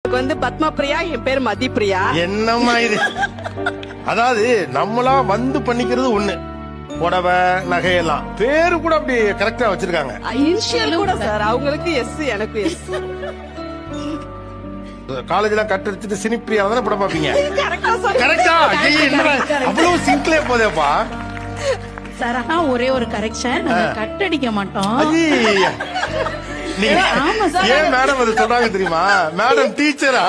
பத்மா பிரியா, என் பேர் மதிப்பிரியா. என்னம்மா இது? அதாவது நம்மளா வந்து பண்ணிக்கிறது ஒண்ணு, புடவை நகையெல்லாம் பேரு கூட அப்படி கரெக்டா வச்சிருக்காங்க. இனிஷியல் கூட சார், அவங்களுக்கு எஸ், எனக்கு எஸ். காலேஜ்ல கட்டடிச்சிட்டு சினிப்பிரியா தானே படம் பாப்பீங்க? கரெக்டா அவ்வளவு சிங்க்லே போதேப்பா சார். ஆனா ஒரே ஒரு கரெக்ஷன், கட்டடிக்க மாட்டோம். ஏன் மேடம் அது சொல்றாங்க தெரியுமா? மேடம் டீச்சரா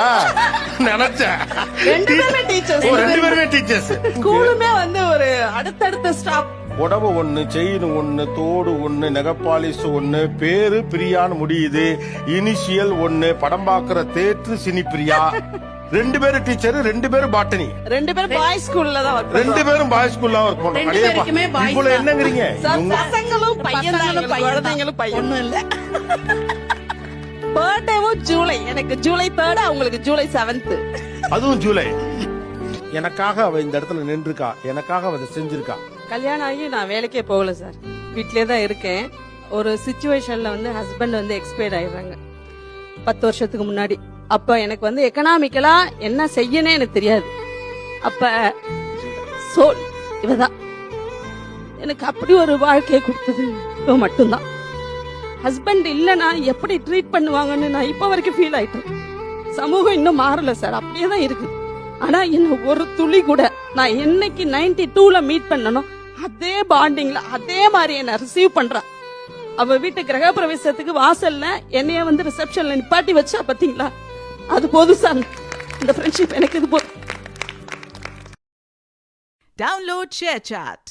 நினைச்சேன். ரெண்டு பேருமே டீச்சர்ஸ். ஸ்கூலுமே ஒரு அடுத்தடுத்த ஸ்டாப். புடவை ஒண்ணு, செயின் ஒண்ணு, தோடு ஒண்ணு, நெகப்பாலிஸ் ஒண்ணு, பேரு பிரியான்னு முடியுது, இனிஷியல் ஒண்ணு, படம் பாக்குற தேற்று சினிப்பிரியா. ரெண்டு பேரும் டீச்சர், ரெண்டு பேரும் பாட்டனி, ரெண்டு பேரும் பாய்ஸ் ஸ்கூல்ல தான் ஒர்க். ரெண்டு பேரும் பாய்ஸ் ஸ்கூல்ல ஒர்க் பண்றோம். இப்போ என்னங்கறீங்க? பசங்களும் பையன்களும் குழந்தைங்களும் பையன் இல்ல. பர்த்டேவும் ஜூலை, எனக்கு ஜூலை 3, அவங்களுக்கு ஜூலை 7. அதுவும் ஜூலை. எனக்காக அவ இந்த இடத்துல நின்றுக்கா, எனக்காக அவ செஞ்சிருக்கா. கல்யாணம் ஆகி நான் வேலைக்கே போகல சார், வீட்லயே தான் இருக்கேன். ஒரு சிச்சுவேஷன்ல ஹஸ்பண்ட் எக்ஸ்பயர் ஆயிடுறாங்க 10 வருஷத்துக்கு முன்னாடி. அப்ப எனக்கு எக்கனாமிக்கலா என்ன செய்யனே எனக்கு தெரியாது. அப்ப சோல் இவதான் எனக்கு அப்படி ஒரு வாழ்க்கையை கொடுத்தது, இவ மட்டும்தான். ஹஸ்பண்ட் இல்லனா எப்படி ட்ரீட் பண்ணுவாங்கன்னு நான் இப்ப வரைக்கும் ஃபீல் ஆயிட்டேன். சமூகம் இன்னும் மாறல சார், அப்படியே தான் இருக்கு. ஆனா என்ன ஒரு துளி கூட நான் என்னைக்கு 92ல மீட் பண்ணனும் அதே பாண்டிங்ல அதே மாதிரி என்ன ரிசீவ் பண்றா. அவ வீட்டு கிரக பிரவேசத்துக்கு வாசல்ல என்னைய ரிசப்ஷன்ல நிப்பாட்டி வச்சா பாத்தீங்களா, அது போதும் சார். இந்த ஃப்ரெண்ட்ஷிப் எனக்கு இது போதும். Download ShareChat.